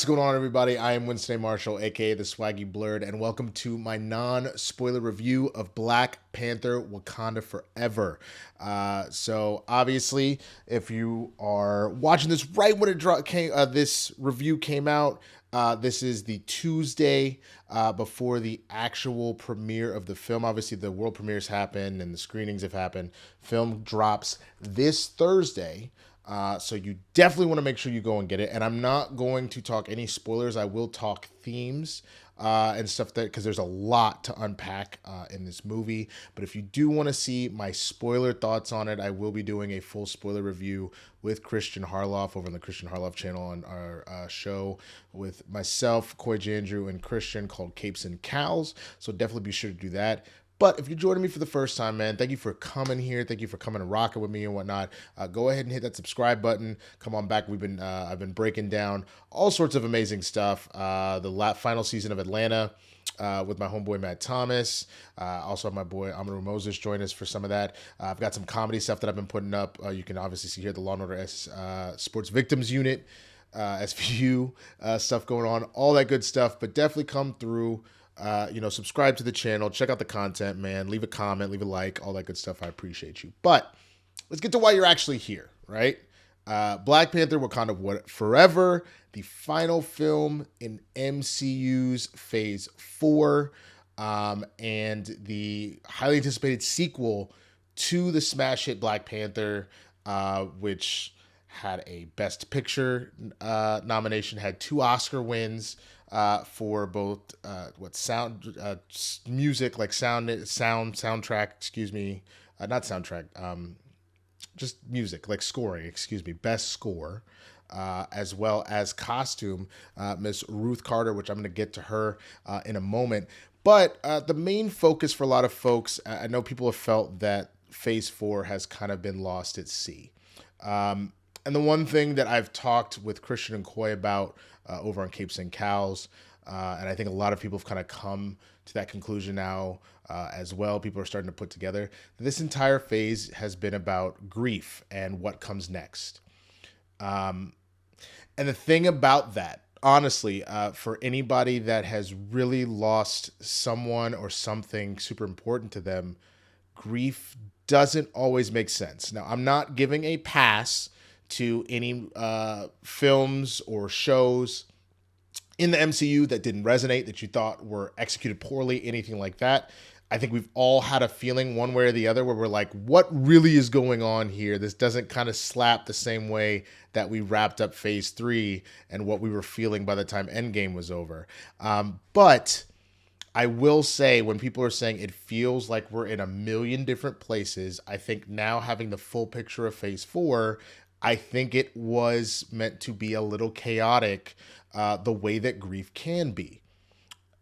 What's going on, everybody? I am Winston A. Marshall, aka the Swaggy Blerd, and welcome to my non-spoiler review of Black Panther: Wakanda Forever. So obviously, if you are watching this right when this review came out. This is the Tuesday before the actual premiere of the film. Obviously, the world premieres happen and the screenings have happened. Film drops this Thursday. So you definitely want to make sure you go and get it. And I'm not going to talk any spoilers. I will talk themes and stuff because there's a lot to unpack in this movie. But if you do want to see my spoiler thoughts on it, I will be doing a full spoiler review with Christian Harloff over on the Christian Harloff channel on our show with myself, Coy Jandrew, and Christian called Capes and Cows. So definitely be sure to do that. But if you're joining me for the first time, man, thank you for coming here. Thank you for coming and rocking with me and whatnot. Go ahead and hit that subscribe button. Come on back. I've been breaking down all sorts of amazing stuff. The final season of Atlanta with my homeboy Matt Thomas. Also have my boy Amaru Moses join us for some of that. I've got some comedy stuff that I've been putting up. You can obviously see here the Law & Order Sports Victims Unit, SVU stuff going on, all that good stuff. But definitely come through. Subscribe to the channel, check out the content, man. Leave a comment, leave a like, all that good stuff. I appreciate you. But let's get to why you're actually here, right? Black Panther: Wakanda Forever, the final film in MCU's Phase 4, and the highly anticipated sequel to the smash hit Black Panther, which had a Best Picture nomination, had 2 Oscar wins for both music, like soundtrack, not soundtrack, just music, like scoring, best score, as well as costume, Miss Ruth Carter, which I'm going to get to her in a moment. But the main focus for a lot of folks, I know people have felt that Phase 4 has kind of been lost at sea. And the one thing that I've talked with Christian and Coy about over on Capes and Cows, and I think a lot of people have kind of come to that conclusion now as well. People are starting to put together that this entire phase has been about grief and what comes next. And the thing about that, honestly, for anybody that has really lost someone or something super important to them, grief doesn't always make sense. Now, I'm not giving a pass to any films or shows in the MCU that didn't resonate, that you thought were executed poorly, anything like that. I think we've all had a feeling one way or the other where we're like, what really is going on here? This doesn't kind of slap the same way that we wrapped up Phase 3 and what we were feeling by the time Endgame was over. But I will say, when people are saying it feels like we're in a million different places, I think now having the full picture of Phase 4, I think it was meant to be a little chaotic, the way that grief can be.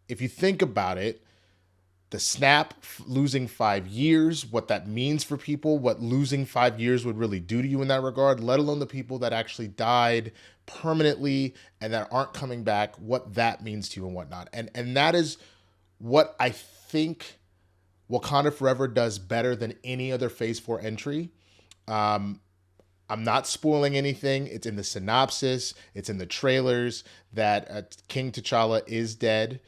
If you think about it, the snap, losing 5 years, what that means for people, what losing 5 years would really do to you in that regard, let alone the people that actually died permanently and that aren't coming back, what that means to you and whatnot. And that is what I think Wakanda Forever does better than any other Phase 4 entry. I'm not spoiling anything. It's in the synopsis. It's in the trailers that King T'Challa is dead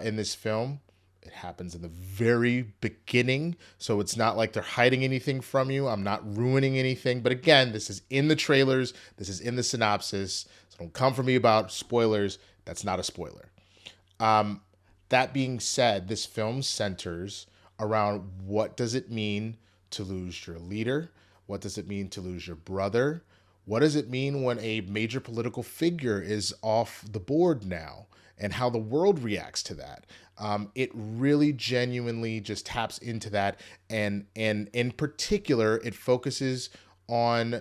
in this film. It happens in the very beginning, so it's not like they're hiding anything from you. I'm not ruining anything. But again, this is in the trailers. This is in the synopsis. So don't come for me about spoilers. That's not a spoiler. That being said, this film centers around what does it mean to lose your leader? What does it mean to lose your brother? What does it mean when a major political figure is off the board now, and how the world reacts to that? It really genuinely just taps into that. And in particular, it focuses on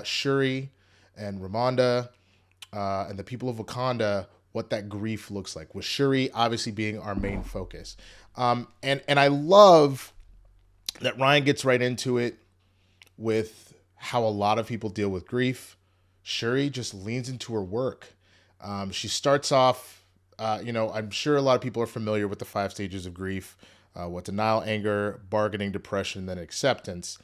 Shuri and Ramonda and the people of Wakanda, what that grief looks like, with Shuri obviously being our main focus. And I love that Ryan gets right into it with how a lot of people deal with grief. Shuri just leans into her work. She starts off, I'm sure a lot of people are familiar with the 5 stages of grief, what denial, anger, bargaining, depression, then acceptance.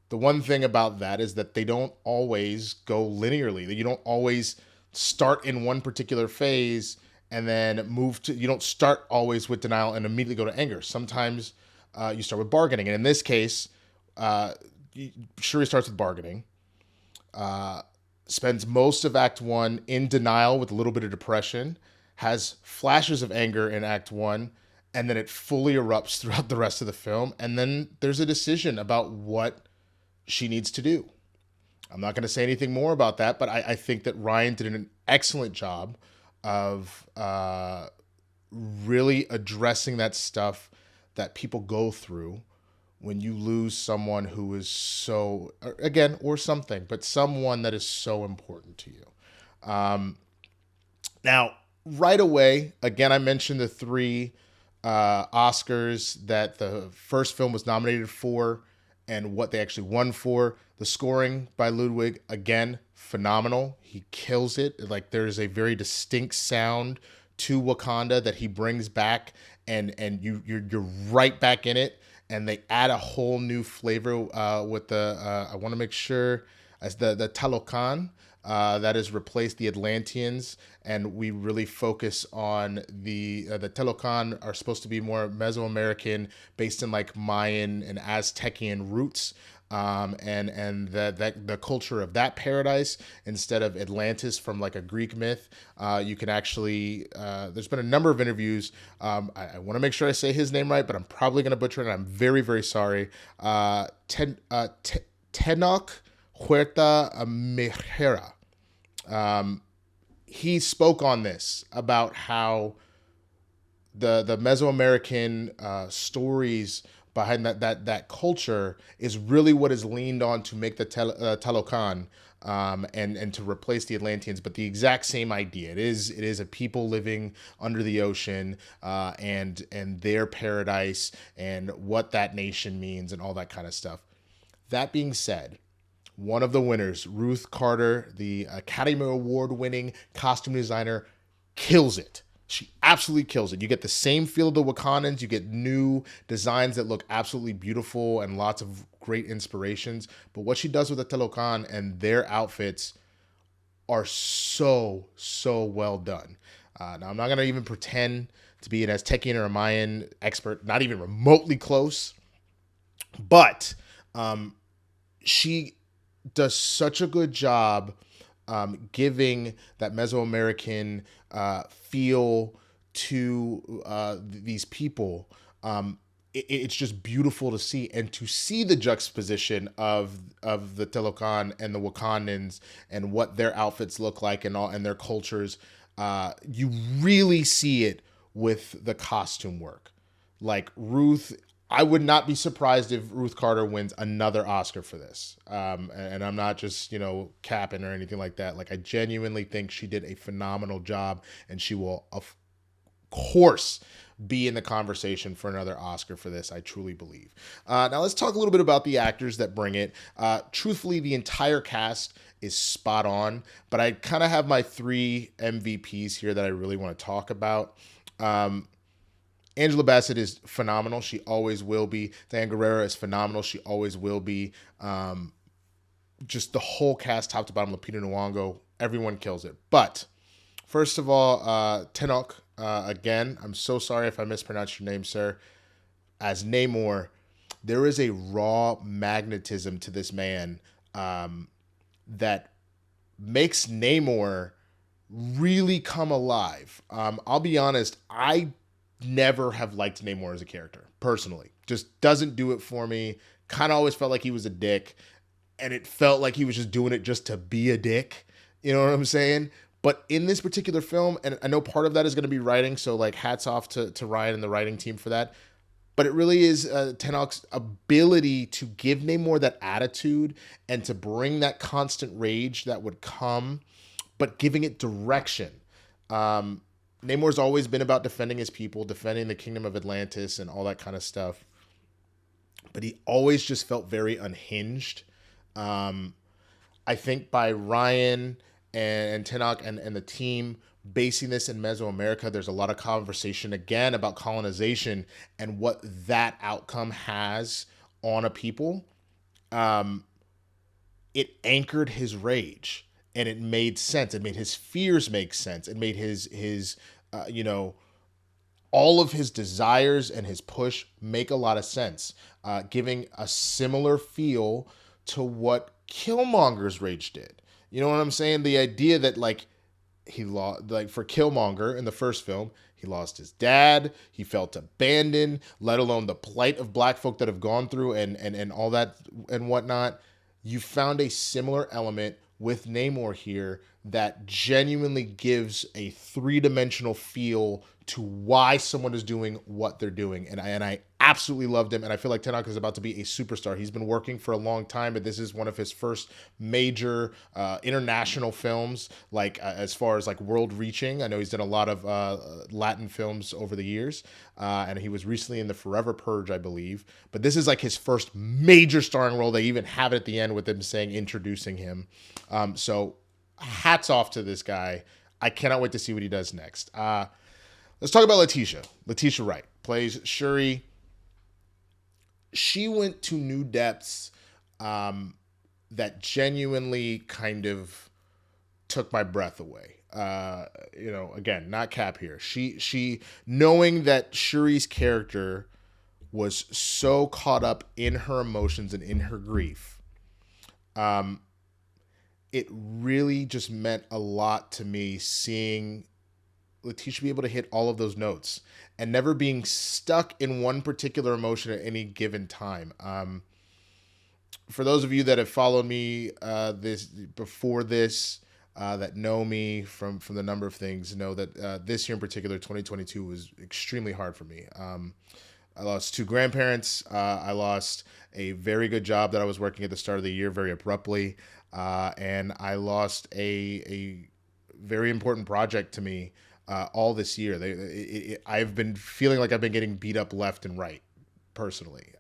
The one thing about that is that they don't always go linearly. You don't always start in one particular phase and then move to, you don't start always with denial and immediately go to anger. Sometimes you start with bargaining. And in this case, Shuri starts with bargaining, spends most of Act 1 in denial with a little bit of depression, has flashes of anger in Act 1, and then it fully erupts throughout the rest of the film. And then there's a decision about what she needs to do. I'm not going to say anything more about that, but I think that Ryan did an excellent job of really addressing that stuff that people go through when you lose someone who is so, again, or something, but someone that is so important to you. Now, right away, again, I mentioned the 3 Oscars that the first film was nominated for and what they actually won for. The scoring by Ludwig, again, phenomenal. He kills it. Like, there's a very distinct sound to Wakanda that he brings back, and you're right back in it. And they add a whole new flavor with the I want to make sure as the Talokan that has replaced the Atlanteans, and we really focus on the Talokan are supposed to be more Mesoamerican, based in like Mayan and Aztecian roots. And the culture of that paradise instead of Atlantis from like a Greek myth. You can actually, there's been a number of interviews. I want to make sure I say his name right, but I'm probably going to butcher it. And I'm very, very sorry. Tenoch Huerta Mejera. He spoke on this about how the Mesoamerican stories behind that culture is really what is leaned on to make the Talokan and to replace the Atlanteans, but the exact same idea. It is a people living under the ocean and their paradise and what that nation means and all that kind of stuff. That being said, one of the winners, Ruth Carter, the Academy Award winning costume designer, kills it. She absolutely kills it. You get the same feel of the Wakandans. You get new designs that look absolutely beautiful and lots of great inspirations. But what she does with the Talokan and their outfits are so, so well done. Now, I'm not going to even pretend to be an Aztecian or a Mayan expert, not even remotely close. But she does such a good job giving that Mesoamerican feel to these people. It's just beautiful to see, and to see the juxtaposition of the Talokan and the Wakandans and what their outfits look like and all and their cultures. You really see it with the costume work. Like Ruth, I would not be surprised if Ruth Carter wins another Oscar for this. And I'm not just, capping or anything like that. Like, I genuinely think she did a phenomenal job, and she will, of course, be in the conversation for another Oscar for this. I truly believe. Now let's talk a little bit about the actors that bring it. Truthfully, the entire cast is spot on, but I kind of have my 3 MVPs here that I really want to talk about. Angela Bassett is phenomenal. She always will be. Diane Guerrero is phenomenal. She always will be. Just the whole cast, top to bottom, Lupita Nyong'o, everyone kills it. But first of all, Tenoch, again, I'm so sorry if I mispronounced your name, sir. As Namor, there is a raw magnetism to this man that makes Namor really come alive. I'll be honest, I never have liked Namor as a character, personally. Just doesn't do it for me. Kind of always felt like he was a dick, and it felt like he was just doing it just to be a dick. You know what I'm saying? But in this particular film, and I know part of that is going to be writing, so like hats off to Ryan and the writing team for that. But it really is Tenoch's ability to give Namor that attitude and to bring that constant rage that would come, but giving it direction. Namor's always been about defending his people, defending the kingdom of Atlantis and all that kind of stuff. But he always just felt very unhinged. I think by Ryan and Tenoch and the team basing this in Mesoamerica, there's a lot of conversation again about colonization and what that outcome has on a people. It anchored his rage. and it made sense. It made his fears make sense. It made his you know, all of his desires and his push make a lot of sense, giving a similar feel to what Killmonger's rage did. You know what I'm saying? The idea that like he lost, like for Killmonger in the first film, he lost his dad, he felt abandoned, let alone the plight of black folk that have gone through and all that and whatnot. You found a similar element with Namor here that genuinely gives a three-dimensional feel to why someone is doing what they're doing. And I absolutely loved him. And I feel like Tenoch is about to be a superstar. He's been working for a long time, but this is one of his first major international films, like as far as like world reaching. I know he's done a lot of Latin films over the years. And he was recently in the Forever Purge, I believe. But this is like his first major starring role. They even have it at the end with him saying, introducing him. So hats off to this guy. I cannot wait to see what he does next. Let's talk about Letitia. Letitia Wright plays Shuri. She went to new depths that genuinely kind of took my breath away. You know, again, not cap here. She knowing that Shuri's character was so caught up in her emotions and in her grief. It really just meant a lot to me seeing Letitia be able to hit all of those notes and never being stuck in one particular emotion at any given time. For those of you that have followed me that know me from the number of things, know that this year in particular, 2022, was extremely hard for me. I lost two grandparents. I lost a very good job that I was working at the start of the year very abruptly. And I lost a very important project to me all this year. I've been feeling like I've been getting beat up left and right, personally.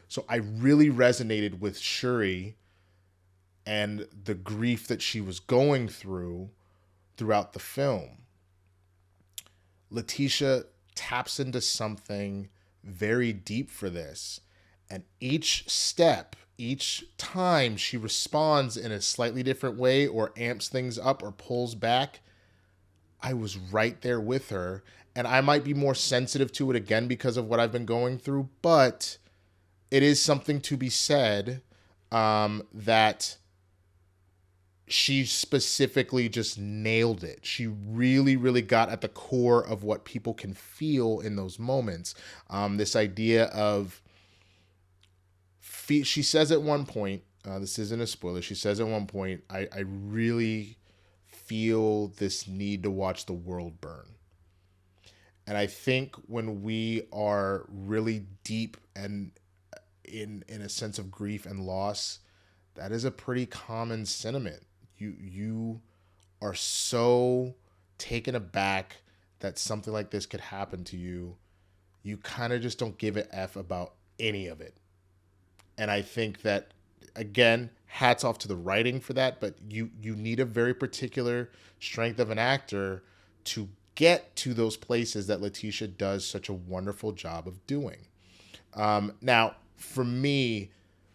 So I really resonated with Shuri and the grief that she was going throughout the film. Letitia taps into something very deep for this. And each step, each time she responds in a slightly different way or amps things up or pulls back, I was right there with her. And I might be more sensitive to it again because of what I've been going through, but it is something to be said that she specifically just nailed it. She really, really got at the core of what people can feel in those moments. This idea of, she says at one point, this isn't a spoiler, she says at one point, I really feel this need to watch the world burn. And I think when we are really deep and in a sense of grief and loss, that is a pretty common sentiment. You are so taken aback that something like this could happen to you. You kind of just don't give a F about any of it. And I think that, again, hats off to the writing for that, but you need a very particular strength of an actor to get to those places that Letitia does such a wonderful job of doing. Now, for me,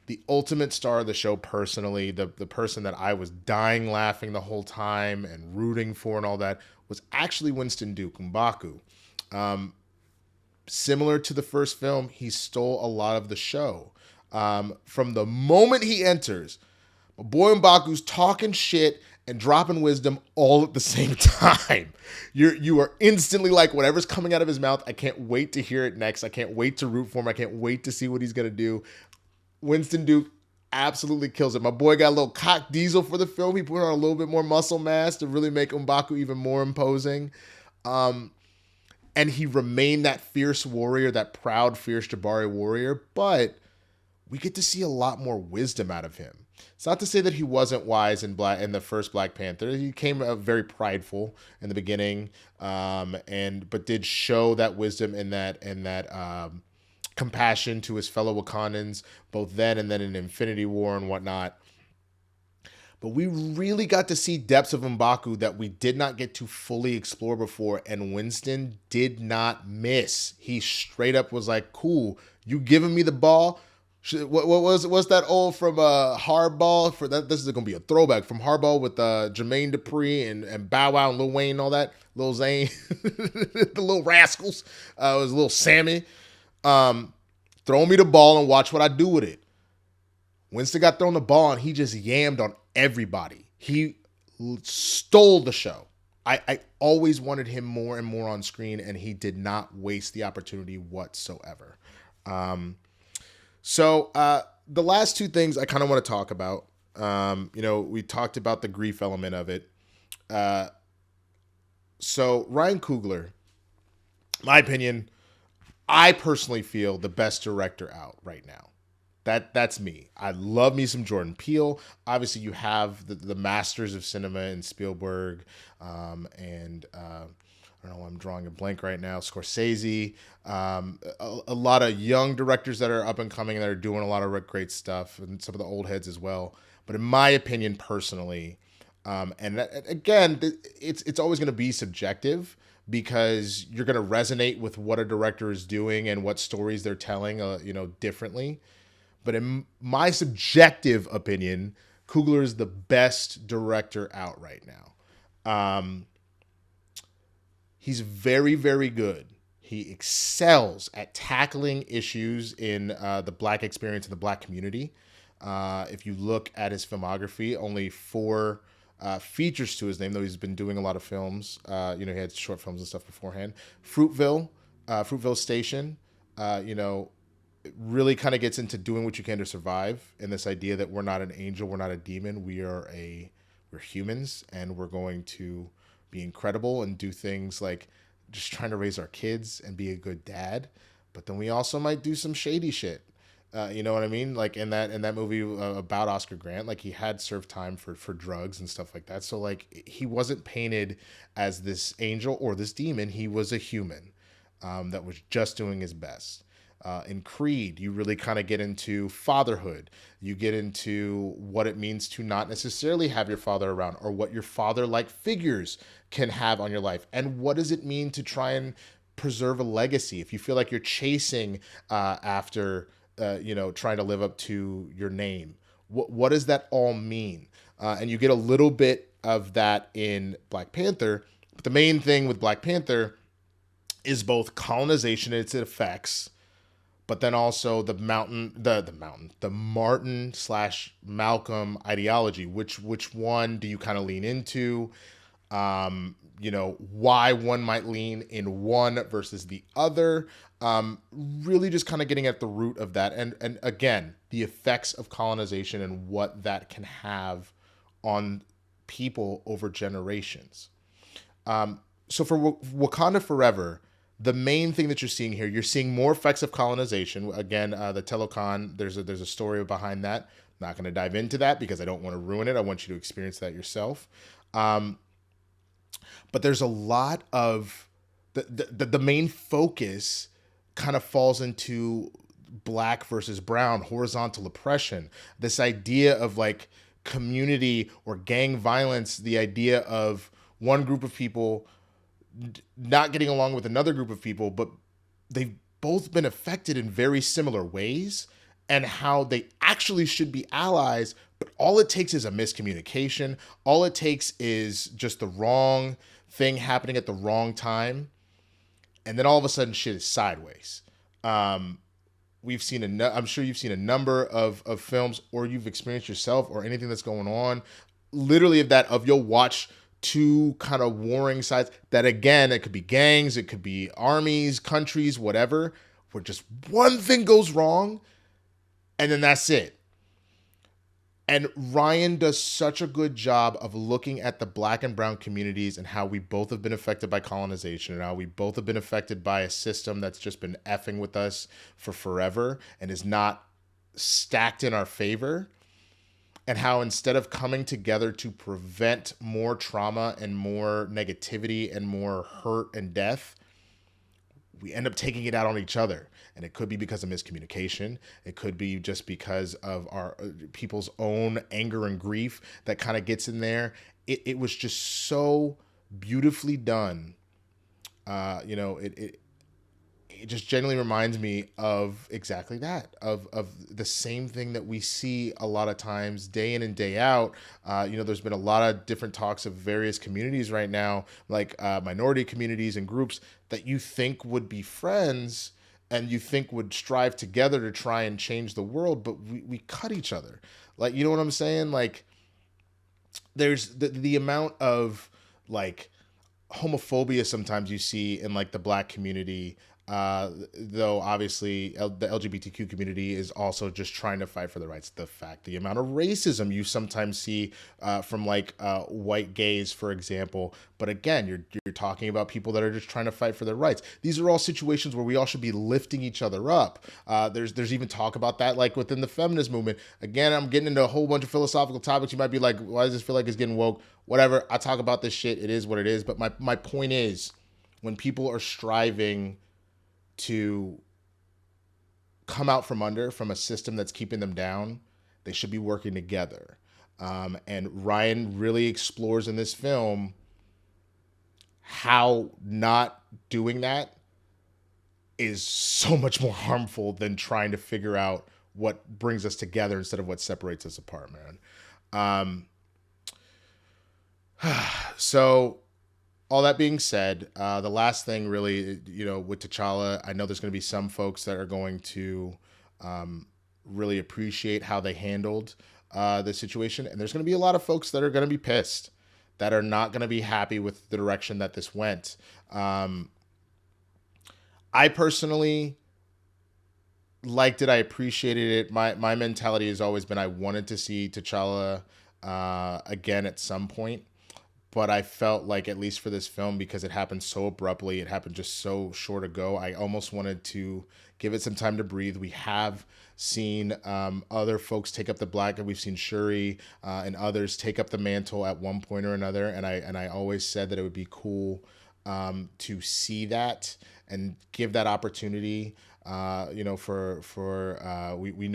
the ultimate star of the show personally, the person that I was dying laughing the whole time and rooting for and all that, was actually Winston Duke, M'Baku. Similar to the first film, he stole a lot of the show. From the moment he enters, my boy M'Baku's talking shit and dropping wisdom all at the same time. You are instantly like, whatever's coming out of his mouth, I can't wait to hear it next. I can't wait to root for him. I can't wait to see what he's going to do. Winston Duke absolutely kills it. My boy got a little cock diesel for the film. He put on a little bit more muscle mass to really make M'Baku even more imposing. And he remained that fierce warrior, that proud, fierce Jabari warrior, but we get to see a lot more wisdom out of him. It's not to say that he wasn't wise in the first Black Panther. He came out very prideful in the beginning, but did show that wisdom and that compassion to his fellow Wakandans, both then and then in Infinity War and whatnot. But we really got to see depths of M'Baku that we did not get to fully explore before, and Winston did not miss. He straight up was like, cool, you giving me the ball? What's that old from Hardball? For that, this is gonna be a throwback from Hardball with Jermaine Dupri and Bow Wow and Lil Wayne and all that. Lil Zane, the little rascals. It was little Sammy. Throw me the ball and watch what I do with it. Winston got thrown the ball and he just yammed on everybody. He stole the show. I always wanted him more and more on screen, and he did not waste the opportunity whatsoever. So the last two things I kind of want to talk about, we talked about the grief element of it. So Ryan Coogler, my opinion, I personally feel the best director out right now. That's me. I love me some Jordan Peele. Obviously, you have the masters of cinema in Spielberg, and I don't know. I'm drawing a blank right now. Scorsese. A lot of young directors that are up and coming that are doing a lot of great stuff, and some of the old heads as well. But in my opinion, personally, and that, again, it's always going to be subjective because you're going to resonate with what a director is doing and what stories they're telling, differently. But in my subjective opinion, Coogler is the best director out right now. He's very, very good. He excels at tackling issues in the Black experience and the Black community. If you look at his filmography, only 4 features to his name, though he's been doing a lot of films. He had short films and stuff beforehand. Fruitville Station, it really kind of gets into doing what you can to survive, and this idea that we're not an angel, we're not a demon, we're humans, and we're going to be incredible and do things like just trying to raise our kids and be a good dad, but then we also might do some shady shit. You know what I mean? Like in that movie about Oscar Grant, like he had served time for drugs and stuff like that. So like he wasn't painted as this angel or this demon. He was a human that was just doing his best. In Creed, you really kind of get into fatherhood. You get into what it means to not necessarily have your father around, or what your father-like figures can have on your life. And what does it mean to try and preserve a legacy if you feel like you're chasing after, trying to live up to your name? What does that all mean? And you get a little bit of that in Black Panther. But the main thing with Black Panther is both colonization and its effects, but then also the Martin/Malcolm ideology. Which one do you kind of lean into? Why one might lean in one versus the other. Really just kind of getting at the root of that. And again, the effects of colonization and what that can have on people over generations. So for Wakanda Forever, the main thing that you're seeing here, you're seeing more effects of colonization. Again, the Telecon, there's a story behind that. I'm not going to dive into that because I don't want to ruin it. I want you to experience that yourself. But there's a lot of the main focus kind of falls into Black versus brown, horizontal oppression. This idea of like community or gang violence, the idea of one group of people not getting along with another group of people, but they've both been affected in very similar ways, and how they actually should be allies, but all it takes is a miscommunication. All it takes is just the wrong thing happening at the wrong time, and then all of a sudden shit is sideways. We've seen I'm sure you've seen a number of films, or you've experienced yourself, or anything that's going on, literally of you'll watch two kind of warring sides that, again, it could be gangs, it could be armies, countries, whatever, where just one thing goes wrong and then that's it. And Ryan does such a good job of looking at the Black and brown communities and how we both have been affected by colonization, and how we both have been affected by a system that's just been effing with us for forever and is not stacked in our favor. And how instead of coming together to prevent more trauma and more negativity and more hurt and death, we end up taking it out on each other. And it could be because of miscommunication. It could be just because of our people's own anger and grief that kind of gets in there. It was just so beautifully done. it just genuinely reminds me of exactly that, of the same thing that we see a lot of times day in and day out. There's been a lot of different talks of various communities right now, like minority communities and groups that you think would be friends and you think would strive together to try and change the world, but we cut each other. Like, you know what I'm saying? Like, there's the amount of like homophobia sometimes you see in like the black community, though obviously the LGBTQ community is also just trying to fight for the rights. The amount of racism you sometimes see from like white gays, for example. But again, you're talking about people that are just trying to fight for their rights. These are all situations where we all should be lifting each other up. There's even talk about that like within the feminist movement. Again, I'm getting into a whole bunch of philosophical topics. You might be like, why does this feel like it's getting woke? Whatever. I talk about this shit. It is what it is. But my point is, when people are striving to come out from a system that's keeping them down, they should be working together. And Ryan really explores in this film how not doing that is so much more harmful than trying to figure out what brings us together instead of what separates us apart, man. So all that being said, the last thing really, with T'Challa, I know there's going to be some folks that are going to really appreciate how they handled the situation. And there's going to be a lot of folks that are going to be pissed, that are not going to be happy with the direction that this went. I personally liked it. I appreciated it. My mentality has always been I wanted to see T'Challa again at some point. But I felt like, at least for this film, because it happened so abruptly, it happened just so short ago, I almost wanted to give it some time to breathe. We have seen other folks take up the black, and we've seen Shuri and others take up the mantle at one point or another. And I always said that it would be cool to see that and give that opportunity. We know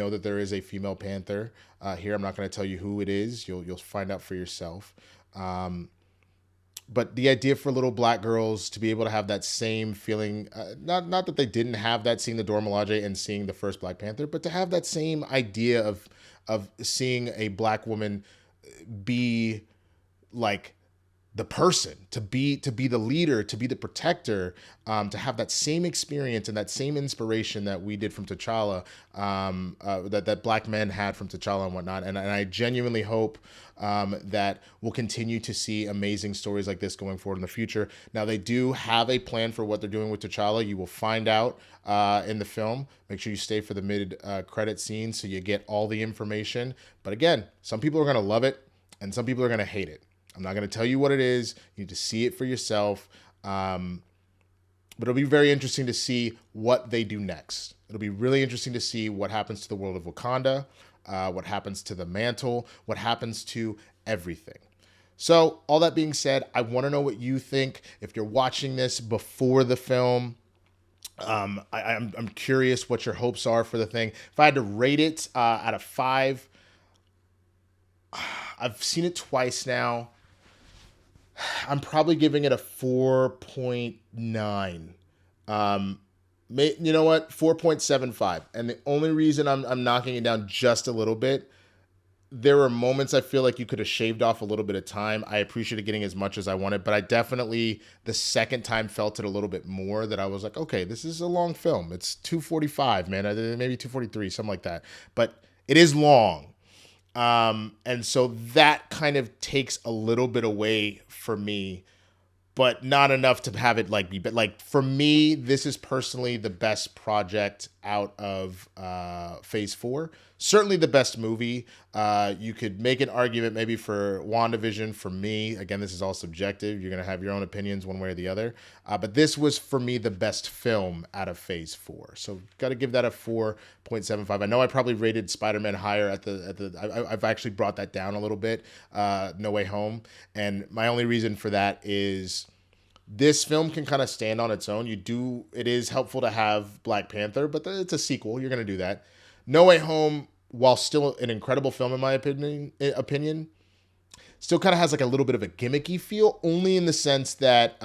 that there is a female Panther here. I'm not going to tell you who it is. You'll find out for yourself. But the idea for little black girls to be able to have that same feeling, not that they didn't have that seeing the Dora Milaje and seeing the first Black Panther, but to have that same idea of seeing a black woman be like the person, to be the leader, to be the protector, to have that same experience and that same inspiration that we did from T'Challa, that black men had from T'Challa and whatnot. And I genuinely hope that we'll continue to see amazing stories like this going forward in the future. Now, they do have a plan for what they're doing with T'Challa. You will find out in the film. Make sure you stay for the mid-credit scene so you get all the information. But again, some people are going to love it and some people are going to hate it. I'm not going to tell you what it is. You need to see it for yourself. But it'll be very interesting to see what they do next. It'll be really interesting to see what happens to the world of Wakanda, what happens to the mantle, what happens to everything. So all that being said, I want to know what you think. If you're watching this before the film, I'm curious what your hopes are for the thing. If I had to rate it out of 5, I've seen it twice now. I'm probably giving it a 4.9. You know what? 4.75. And the only reason I'm knocking it down just a little bit, there were moments I feel like you could have shaved off a little bit of time. I appreciated getting as much as I wanted, but I definitely, the second time, felt it a little bit more, that I was like, okay, this is a long film. It's 2:45, man. Maybe 2:43, something like that. But it is long. And so that kind of takes a little bit away for me, but not enough to have it like be. But like, for me, this is personally the best project out of Phase 4. Certainly the best movie. You could make an argument maybe for WandaVision. For me, again, this is all subjective. You're going to have your own opinions one way or the other. But this was, for me, the best film out of Phase 4. So got to give that a 4.75. I know I probably rated Spider-Man higher I've actually brought that down a little bit, No Way Home. And my only reason for that is this film can kind of stand on its own. It is helpful to have Black Panther, but it's a sequel. You're going to do that. No Way Home, while still an incredible film in my opinion, still kind of has like a little bit of a gimmicky feel, only in the sense that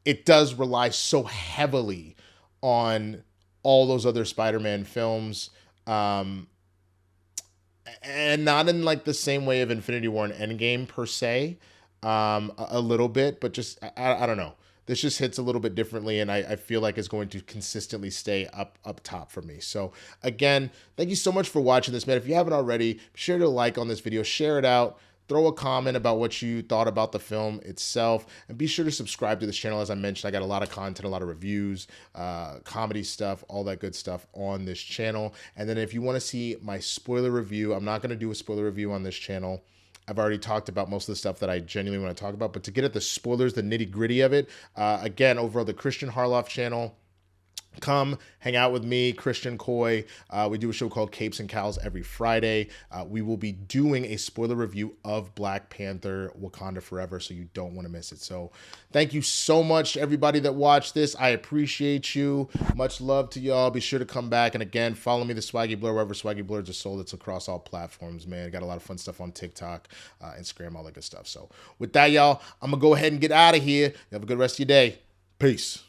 it does rely so heavily on all those other Spider-Man films. And not in like the same way of Infinity War and Endgame per se, a little bit, but just I don't know. This just hits a little bit differently, and I feel like it's going to consistently stay up top for me. So again, thank you so much for watching this, man. If you haven't already, be sure to like on this video, share it out, throw a comment about what you thought about the film itself, and be sure to subscribe to this channel. As I mentioned, I got a lot of content, a lot of reviews, comedy stuff, all that good stuff on this channel. And then if you want to see my spoiler review, I'm not going to do a spoiler review on this channel. I've already talked about most of the stuff that I genuinely want to talk about, but to get at the spoilers, the nitty gritty of it, again, over on the Christian Harloff channel, come hang out with me, Christian Coy. We do a show called Capes and Cows every Friday. We will be doing a spoiler review of Black Panther, Wakanda Forever, so you don't want to miss it. So thank you so much to everybody that watched this. I appreciate you. Much love to y'all. Be sure to come back. And again, follow me, the Swaggy Blerd, wherever Swaggy Blerds are sold. It's across all platforms, man. Got a lot of fun stuff on TikTok, Instagram, all that good stuff. So with that, y'all, I'm going to go ahead and get out of here. You have a good rest of your day. Peace.